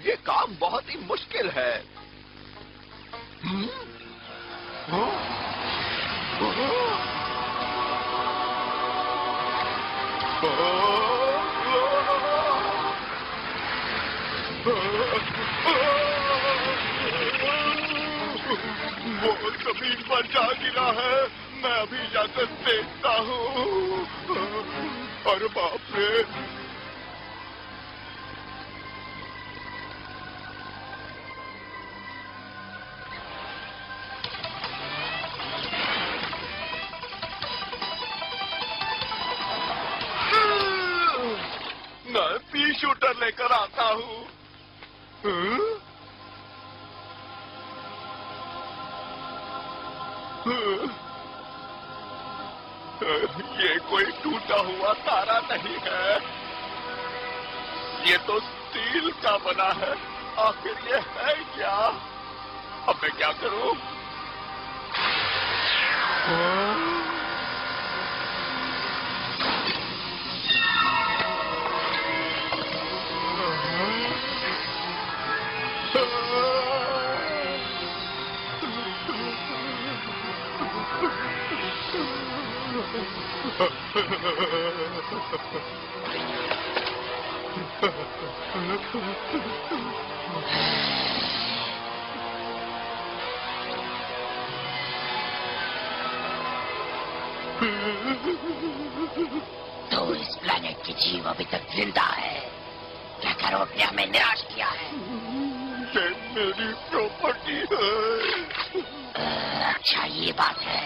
ये काम बहुत ही मुश्किल है। वो जमीन पर जा गिरा है। मैं अभी जाकर देखता हूँ। अरे बाप रे! मैं पी शूटर लेकर आता हूँ। ये कोई टूटा हुआ तारा नहीं है। ये तो स्टील का बना है। आखिर ये है क्या? अब मैं क्या करूं? तो इस प्लेनेट के जीव अभी तक जिंदा है। क्या करो ने हमें निराश किया है। ये मेरी प्रॉपर्टी है। अच्छा ये बात है।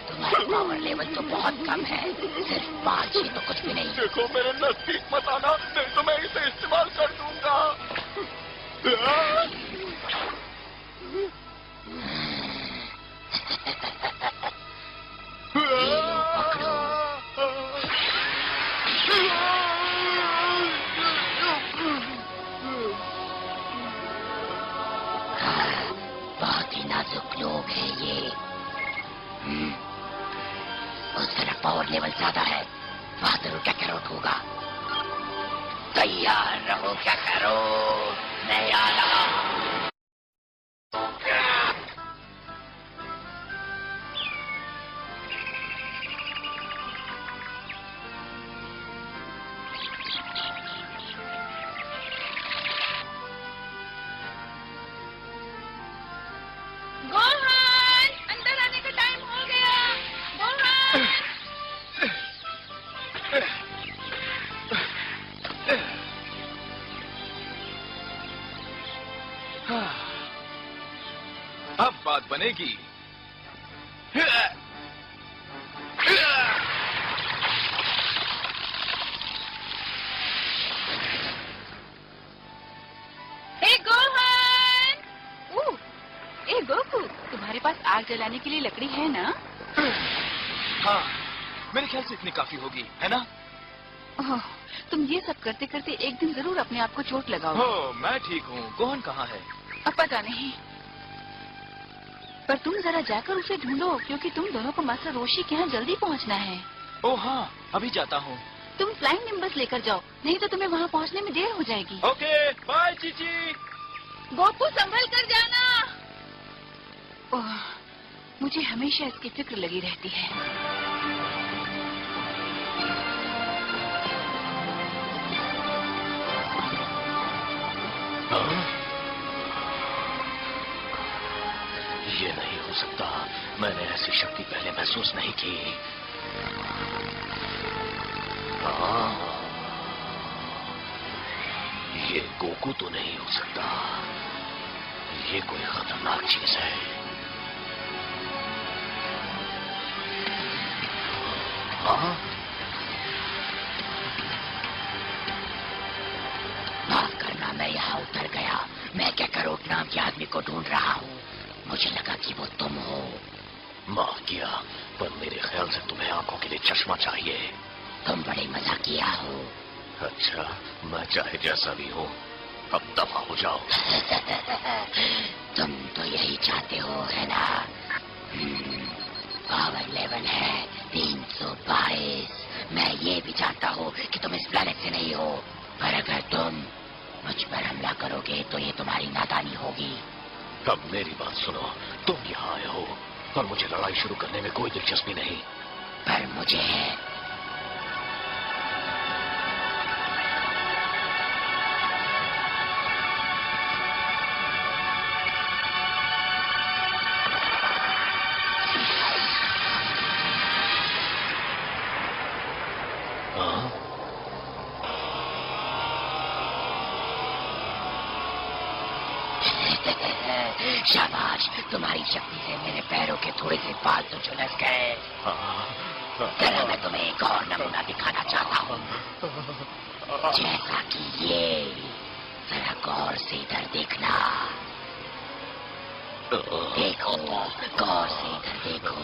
तुम्हारा पावर लेवल तो बहुत कम है। सिर्फ 5 ही तो कुछ भी नहीं। देखो मेरे नजदीक मत आना, नहीं तो मैं इसे इस्तेमाल कर दूंगा। पकड़ो। बहुत ही नाजुक लोग हैं ये। उस तरफ पावर लेवल ज्यादा है। वहां जरूर क्या करो होगा। तैयार रहो क्या करो। मैं आ रहा हूं। गोहान, अंदर आने का टाइम हो गया। गोहान। अब बात बनेगी। गोकू, तुम्हारे पास आग जलाने के लिए लकड़ी है ना? हाँ, मेरे ख्याल से इतनी काफी होगी, है ना? ओह, तुम ये सब करते करते एक दिन जरूर अपने आप को चोट लगाओगे। हो, मैं ठीक हूँ। गोहन कहाँ है? अब पता नहीं, पर तुम जरा जाकर उसे ढूंढो, क्योंकि तुम दोनों को मास्टर रोशी के यहाँ जल्दी पहुँचना है। ओह हाँ, अभी जाता हूँ। तुम फ्लाइंग निम्बस लेकर जाओ, नहीं तो तुम्हें वहाँ पहुँचने में देर हो जाएगी। Okay, bye Chichi. गोपू संभल कर जाना। ओह, मुझे हमेशा इसकी फिक्र लगी रहती है। ये नहीं हो सकता। मैंने ऐसी शक्ति पहले महसूस नहीं की। ये गोकू तो नहीं हो सकता। ये कोई खतरनाक चीज है। माफ करना, मैं यहाँ उतर गया। मैं क्या करो नाम के आदमी को ढूंढ रहा हूँ। मुझे लगा कि वो तुम हो। माफ किया, पर मेरे ख्याल से तुम्हें आंखों के लिए चश्मा चाहिए। तुम बड़े मजाकिया हो। अच्छा, मैं चाहे जैसा भी हूँ, अब दफा हो जाओ। तुम तो यही चाहते हो, है ना? 311 है, 322। मैं ये भी जानता हूँ कि तुम इस प्लेनेट से नहीं हो, पर अगर तुम मुझ पर हमला करोगे तो ये तुम्हारी नादानी होगी। अब मेरी बात सुनो, तुम यहाँ आए हो और मुझे लड़ाई शुरू करने में कोई दिलचस्पी नहीं, पर मुझे है। शाबाश, तुम्हारी शक्ति से मेरे पैरों के थोड़े से बाल तो झुलस गए। जरा मैं तुम्हें एक और नमूना दिखाना चाहता हूँ, जैसा कि ये। जरा गौर से इधर देखना। देखो, गौर से इधर देखो।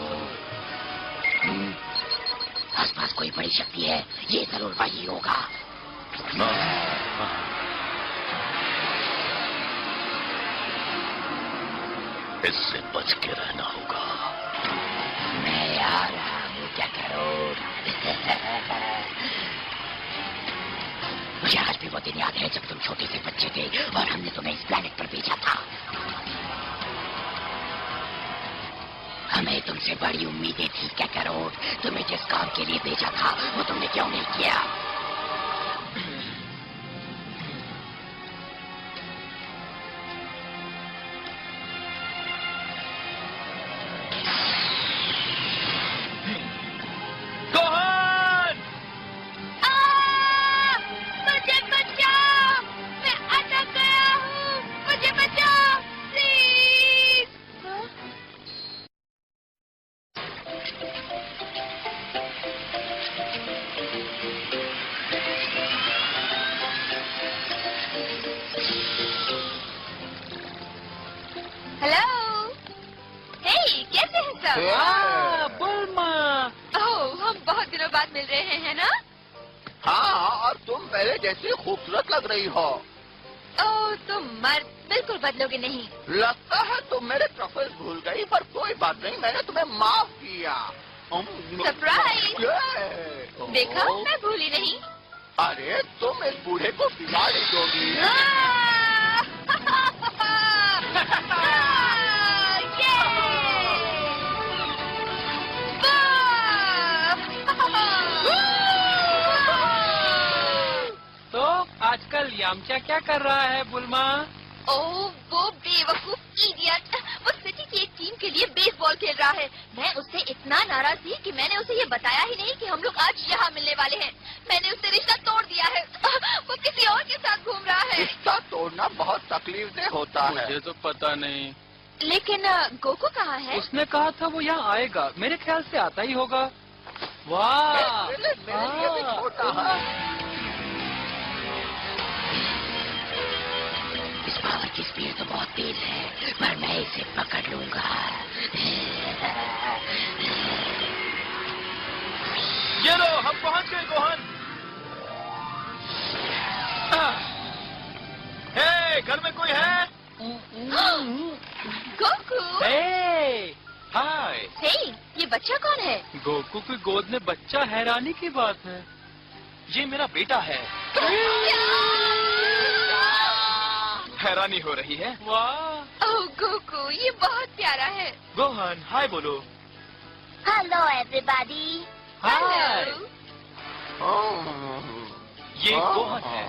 आसपास कोई बड़ी शक्ति है, ये जरूर वही होगा। इससे बच के रहना होगा। मैं आ रहा हूँ, क्या करो। मुझे आज भी वो दिन याद है जब तुम छोटे से बच्चे थे और हमने तुम्हें इस प्लेनेट पर भेजा था। हमें तुमसे बड़ी उम्मीदें थी, क्या करो। तुम्हें जिस काम के लिए भेजा था वो तुमने क्यों नहीं किया? बुल्मा, ओह, हम बहुत दिनों बाद मिल रहे हैं ना? हाँ, और तुम पहले जैसी खूबसूरत लग रही हो। ओह, तुम मर्द बिल्कुल बदलोगे नहीं। लगता है तुम मेरे प्रपोज भूल गई, पर कोई बात नहीं, मैंने तुम्हें माफ किया। सरप्राइज! देखा, मैं भूली नहीं। अरे तुम इस बूढ़े को बिगाड़ दोगी। तो आजकल यामचा क्या कर रहा है बुल्मा? ओह, वो बेवकूफ इडियट, वो सिटी की एक टीम के लिए बेसबॉल खेल रहा है। मैं उससे इतना नाराज थी कि मैंने उसे ये बताया ही नहीं कि हम लोग आज यहाँ मिलने वाले हैं। मैंने उससे रिश्ता तोड़ दिया है। वो किसी और के साथ घूम रहा है। रिश्ता तोड़ना बहुत तकलीफ से होता है। मुझे तो पता नहीं। लेकिन गोकू कहाँ है? उसने कहा था वो यहाँ आएगा, मेरे ख्याल से आता ही होगा। वाह, मेरे लिए भी छोटा है। इस पावर की स्पीड तो बहुत तेज है, पर मैं इसे पकड़ लूंगा। ये लो, हम पहुंच गए गोहन। हे, घर में कोई है? गोकू! हाय। हे, ये बच्चा कौन है? गोकू की गोद में बच्चा, हैरानी की बात है। ये मेरा बेटा है। हैरानी हो रही है? वाह। ओह गोकू, ये बहुत प्यारा है। गोहन, हाय बोलो। Hello everybody. हाय। ये गोहन है।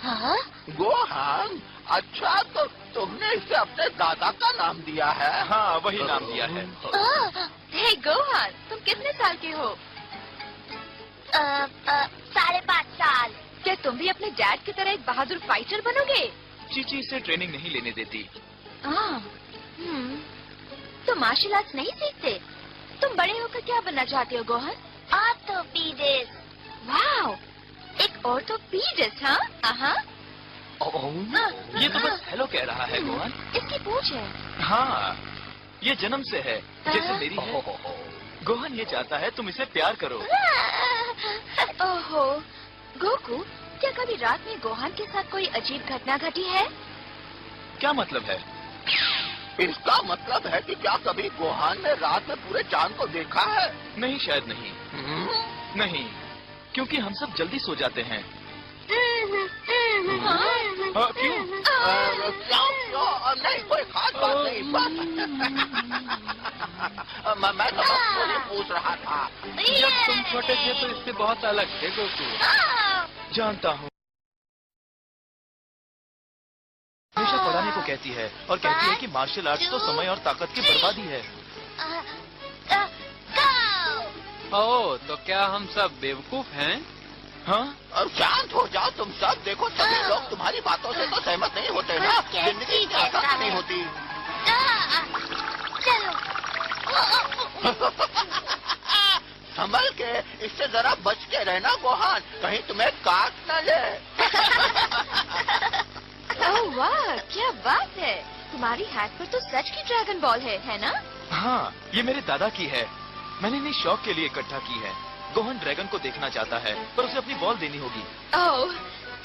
हाँ? गोहान, अच्छा तो तुमने इसे अपने दादा का नाम दिया है? हाँ, वही नाम दिया है। हे गोहान, तुम कितने साल के हो? 5.5 साल। क्या तुम भी अपने डैड की तरह एक बहादुर फाइटर बनोगे? चीची से ट्रेनिंग नहीं लेने देती। तुम मार्शल आर्ट्स नहीं सीखते? तुम बड़े होकर क्या बनना चाहते हो गोहन? ऑर्थोपीडिस्ट। वाह, एक ऑर्थोपीडिस्ट, हाँ? ये तो बस हेलो कह रहा है गोहन। इसकी पूछ है। हाँ, ये जन्म से है, जैसे मेरी है। गोहन ये चाहता है तुम इसे प्यार करो। ओहो, गोकू, क्या कभी रात में गोहान के साथ कोई अजीब घटना घटी है? क्या मतलब है? इसका मतलब है कि क्या कभी गोहान ने रात में पूरे चांद को देखा है? नहीं, शायद नहीं। नहीं, क्योंकि हम सब जल्दी सो जाते हैं। क्यों? नहीं, कोई खास बात नहीं। मैं तो बस मुझे पूछ रहा था। जब तुम छोटे थे तो इससे बहुत अलग थे गोकू। जानता हूँ। हमेशा पढ़ाने को कहती है और कहती है कि मार्शल आर्ट्स तो समय और ताकत की बर्बादी है। ओह, तो क्या हम सब बेवकूफ हैं? हाँ? अब शांत हो जाओ तुम सब। देखो सभी लोग तुम्हारी बातों से तो सहमत नहीं होते ना। जिंदगी इतनी आसान नहीं होती। संभल के, इससे जरा बच के रहना गोहान, कहीं तुम्हें काट न ले। ओह वाह, क्या बात है। तुम्हारी हैट पर तो सच की ड्रैगन बॉल है ना? हाँ, ये मेरे दादा की है। मैंने इन्हें शौक के लिए इकट्ठा की है। गोहान ड्रैगन को देखना चाहता है, पर उसे अपनी बॉल देनी होगी। ओह,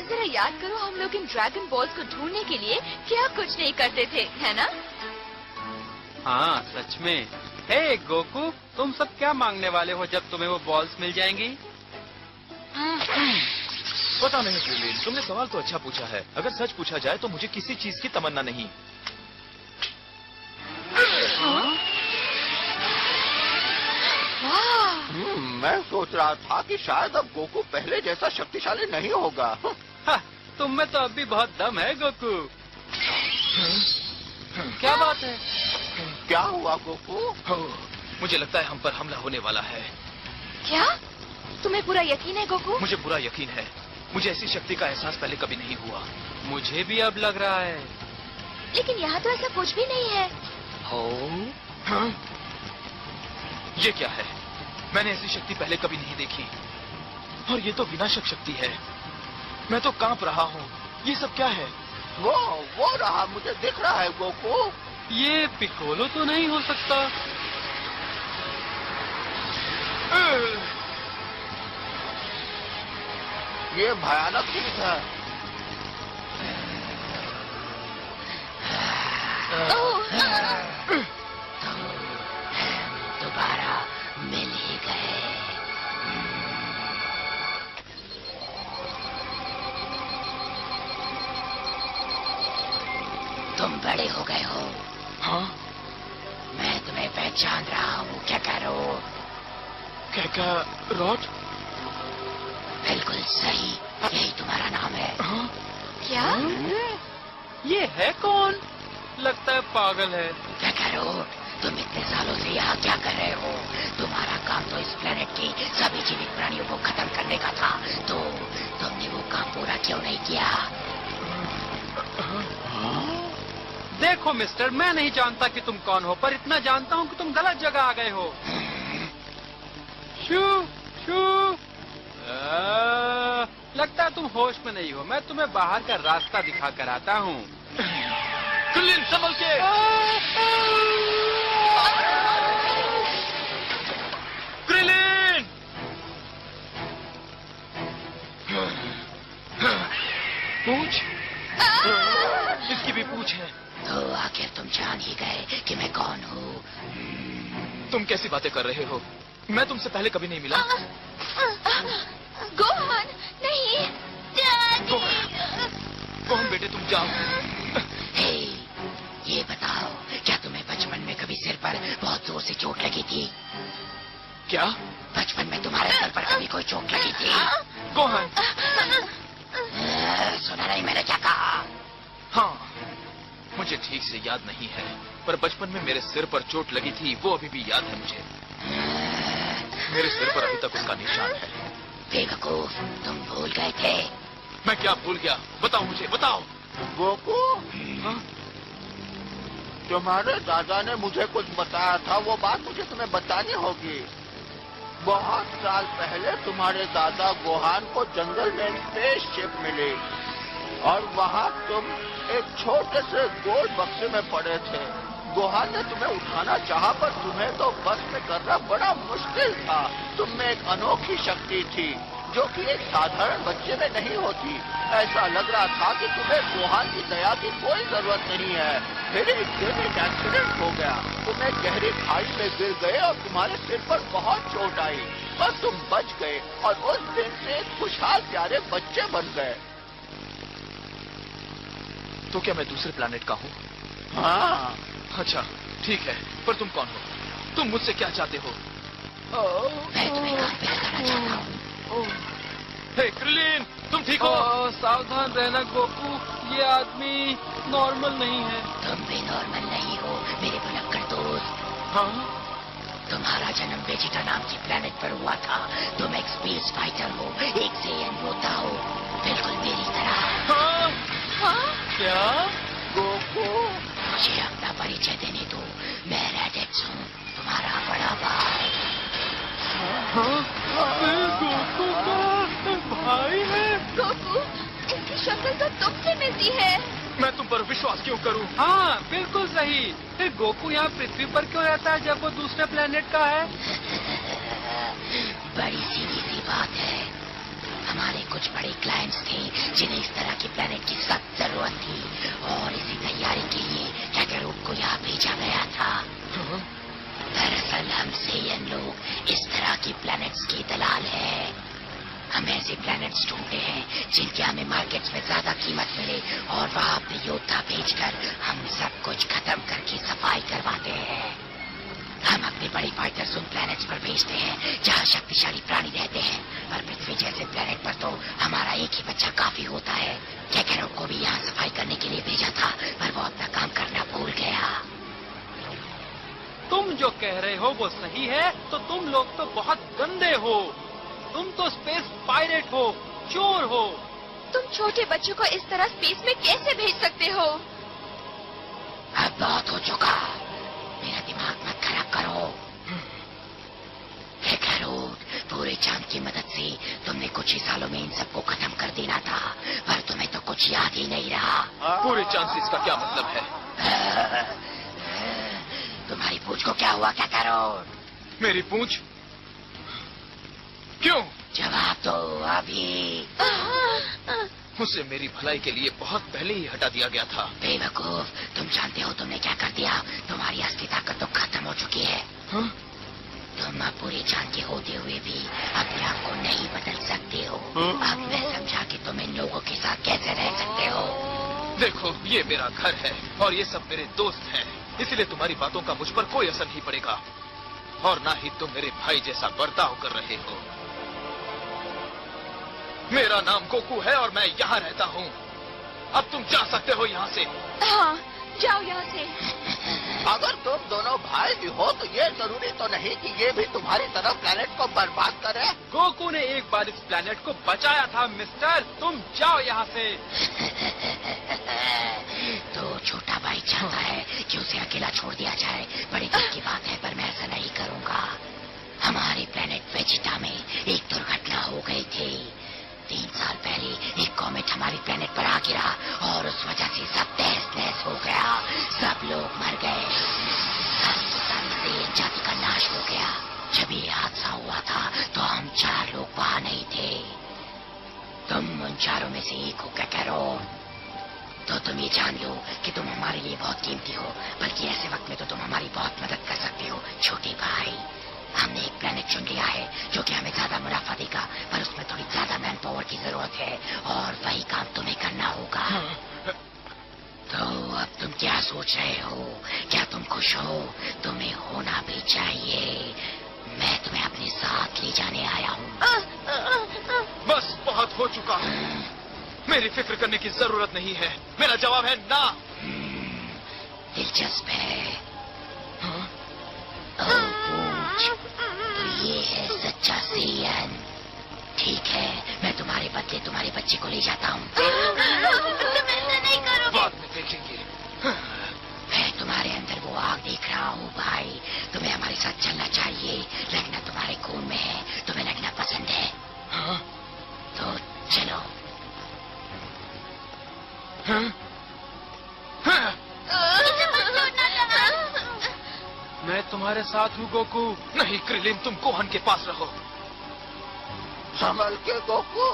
जरा याद करो हम लोग इन ड्रैगन बॉल्स को ढूंढने के लिए क्या कुछ नहीं करते थे, है ना? हाँ, सच में। हे गोकू, तुम सब क्या मांगने वाले हो जब तुम्हें वो बॉल्स मिल जाएंगी? पता नहीं क्रिलिन, तुमने सवाल तो अच्छा पूछा है। अगर सच पूछा जाए तो मुझे किसी चीज की तमन्ना नहीं। मैं सोच रहा था कि शायद अब गोकू पहले जैसा शक्तिशाली नहीं होगा। तुम में तो अब भी बहुत दम है गोकू। क्या बात है? क्या हुआ गोकू? मुझे लगता है हम पर हमला होने वाला है। क्या? तुम्हें पूरा यकीन है गोकू? मुझे पूरा यकीन है। मुझे ऐसी शक्ति का एहसास पहले कभी नहीं हुआ। मुझे भी अब लग रहा है। लेकिन यहाँ तो ऐसा कुछ भी नहीं है। हाँ? ये क्या है? मैंने ऐसी शक्ति पहले कभी नहीं देखी। और ये तो विनाशक शक्ति है। मैं तो कांप रहा हूँ। ये सब क्या है? वो रहा, मुझे दिख रहा है गोकू। ये पिकोलो तो नहीं हो सकता। ये भयानक चीज है। दोबारा मिल ही गए। तुम बड़े हो गए हो। हाँ? मैं तुम्हें पहचान रहा हूँ। क्या करो? क्या रॉट? बिल्कुल सही, यही तुम्हारा नाम है। हाँ? क्या? ये है कौन? लगता है पागल है। क्या करो? तुम इतने सालों से यहाँ क्या कर रहे हो? तुम्हारा काम तो इस प्लेनेट के सभी जीवित प्राणियों को खत्म करने का था, तो तुमने वो काम पूरा क्यों नहीं किया? देखो मिस्टर, मैं नहीं जानता कि तुम कौन हो, पर इतना जानता हूँ कि तुम गलत जगह आ गए हो। शू शू। लगता है तुम होश में नहीं हो। मैं तुम्हें बाहर का रास्ता दिखा कर आता हूँ। क्रिलिन, संभल के। क्रिलिन! पूछ? इसकी भी पूछ है। तो आखिर तुम जान ही गए कि मैं कौन हूँ। तुम कैसी बातें कर रहे हो? मैं तुमसे पहले कभी नहीं मिला। गोहान, नहीं। कौन बेटे, तुम जाओ। हे, ये बताओ, क्या तुम्हें बचपन में कभी सिर पर बहुत जोर से चोट लगी थी? क्या? बचपन में तुम्हारे सर पर कभी कोई चोट लगी थी? गोहान। सुना नहीं मैंने क्या कहा? हाँ, मुझे ठीक से याद नहीं है, पर बचपन में मेरे सिर पर चोट लगी थी, वो अभी भी याद है मुझे। मेरे सिर पर अभी तक उसका निशान है। बेवकूफ, तुम भूल गए थे। मैं क्या भूल गया? बताओ मुझे, बताओ। गोकू, हाँ? तुम्हारे दादा ने मुझे कुछ बताया था, वो बात मुझे तुम्हें बतानी होगी। बहुत साल पहले तुम्हारे दादा गोहान को जंगल में स्पेसशिप मिली और वहाँ तुम एक छोटे से गोल बक्से में पड़े थे। गोहान ने तुम्हें उठाना चाहा, पर तुम्हें तो बस में करना बड़ा मुश्किल था। तुम में एक अनोखी शक्ति थी, जो कि एक साधारण बच्चे में नहीं होती। ऐसा लग रहा था कि तुम्हें गोहान की दया की कोई जरूरत नहीं है। फिर एक दिन एक एक्सीडेंट हो गया, तुम एक गहरी खाई में गिर गए और तुम्हारे सिर पर बहुत चोट आई। बस तुम बच गए और उस दिन से खुशहाल प्यारे बच्चे बन गए। तो क्या मैं दूसरे प्लेनेट का हूँ? हाँ। अच्छा ठीक है, पर तुम कौन हो? तुम मुझसे क्या चाहते हो? मैं तुम्हें काम पे लगाना चाहता हूँ। हे क्रिलिन, तुम ठीक हो? सावधान रहना गोकू, ये आदमी नॉर्मल नहीं है। तुम भी नॉर्मल नहीं हो मेरे भुलक्कड़ दोस्त। हाँ? तुम्हारा जन्म वेजिटा नाम की प्लेनेट पर हुआ था। तुम एक स्पेस फाइटर हो, एक सेयन योद्धा हो, बिल्कुल मेरी तरह। हाँ? हाँ? क्या? गोकू, मुझे अपना परिचय देने दो। मैं रेडिक्स हूँ, तुम्हारा बड़ा भाई। गोकू का भाई है? गोकू, इसकी शक्ल तो तुमसे मिलती है। मैं तुम पर विश्वास क्यों करूं? हाँ बिल्कुल सही। फिर गोकू यहाँ पृथ्वी पर क्यों रहता है जब वो दूसरे प्लेनेट का है? बड़ी सीधी सी बात है। हमारे कुछ बड़े क्लाइंट्स थे जिन्हें इस तरह की प्लेनेट की सख्त जरूरत थी और इसी तैयारी के लिए कैकरूट को यहाँ भेजा गया था। दरअसल हम सेयन लोग इस तरह की प्लैनेट्स के दलाल हैं। हम ऐसे प्लैनेट्स ढूंढते हैं जिनके हमें मार्केट्स में ज्यादा कीमत मिले और वहाँ पे योद्धा भेजकर हम सब कुछ खत्म करके सफाई करवाते हैं। हम अपने बड़े फाइटर्स उन प्लैनेट्स पर भेजते हैं जहाँ शक्तिशाली प्राणी रहते हैं, पर पृथ्वी जैसे प्लैनेट पर तो हमारा एक ही बच्चा काफी होता है। कैकरूट को भी यहाँ सफाई करने के लिए भेजा था, पर वो अपना काम करना भूल गया। तुम जो कह रहे हो वो सही है, तो तुम लोग तो बहुत गंदे हो। तुम तो स्पेस पायरेट हो, चोर हो। तुम छोटे बच्चों को इस तरह स्पेस में कैसे भेज सकते हो? अब बहुत हो चुका, मेरा दिमाग मत खराब करो। कैकरूट, पूरे चांद की मदद से तुमने कुछ ही सालों में इन सबको खत्म कर देना था, पर तुम्हें तो कुछ याद ही नहीं रहा। पूरे चांसेस का क्या मतलब है? तुम्हारी पूंछ को क्या हुआ कैकरूट? मेरी पूंछ? क्यों? जवाब दो अभी। उसे मेरी भलाई के लिए बहुत पहले ही हटा दिया गया था। बेवकूफ, तुम जानते हो तुमने क्या कर दिया? तुम्हारी असली ताकत तो खत्म हो चुकी है। हाँ? तुम अब पूरे चांद के होते हुए भी अपने आप को नहीं बदल सकते हो। अब मैं समझा कि तुम इन लोगों के साथ कैसे रह सकते हो। देखो, ये मेरा घर है और ये सब मेरे दोस्त हैं, इसलिए तुम्हारी बातों का मुझ पर कोई असर नहीं पड़ेगा और ना ही तुम मेरे भाई जैसा बर्ताव कर रहे हो। मेरा नाम गोकू है और मैं यहाँ रहता हूँ। अब तुम जा सकते हो यहाँ से। हाँ, जाओ यहाँ से। अगर तुम दोनों भाई भी हो तो ये जरूरी तो नहीं कि ये भी तुम्हारी तरह प्लेनेट को बर्बाद करे। गोकू ने एक बार इस प्लेनेट को बचाया था मिस्टर, तुम जाओ यहाँ से। तो छोटा भाई चाहता है कि उसे अकेला छोड़ दिया जाए। बड़ी दुख की बात है, पर मैं ऐसा नहीं करूँगा। हमारे प्लेनेट वेजिटा में एक दुर्घटना हो गई थी। 3 साल पहले एक कॉमेट हमारी प्लेनेट पर आ गिरा और उस वजह से सब तहस नहस हो गया। सब लोग मर गए। सारी जाति का नाश हो गया। जब ये हादसा हुआ था तो हम 4 लोग वहाँ नहीं थे। तुम उन 4 में से एक हो कैकरूट। तो तुम ये जान लो कि तुम हमारे लिए बहुत कीमती हो, बल्कि ऐसे वक्त में तो तुम हमारी बहुत मदद कर सकते हो छोटे भाई। हमने एक प्लेनेट चुन लिया है जो कि हमें ज्यादा मुनाफा देगा, पर उसमें थोड़ी ज्यादा मैन पावर की जरूरत है और वही काम तुम्हें करना होगा। तो अब तुम क्या सोच रहे हो? क्या तुम खुश हो? तुम्हें होना भी चाहिए। मैं तुम्हें अपने साथ ले जाने आया हूँ। बस बहुत हो चुका है। मेरी फिक्र करने की जरूरत नहीं है। मेरा जवाब है ना। दिलचस्प है। हाँ? तो ये है सच्चा सेयन। ठीक है, मैं तुम्हारे बदले तुम्हारे बच्चे को ले जाता हूँ। तुम ऐसा नहीं करोगे। बाद में देखेंगे। मैं तुम्हारे अंदर वो आग देख रहा हूँ भाई। तुम्हें हमारे साथ चलना चाहिए। लड़ना तुम्हारे खून में है। तुम्हें लड़ना पसंद है? हाँ? तो चलो। हाँ? हाँ? मैं तुम्हारे साथ हूँ गोकू। नहीं क्रिलिन, तुम गोहान के पास रहो। संभल के Goku.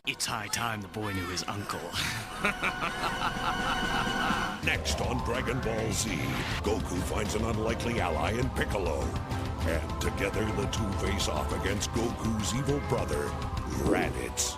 It's high time the boy knew his uncle. Next on Dragon Ball Z, Goku finds an unlikely ally in Piccolo. And together the two face off against Goku's evil brother, Raditz.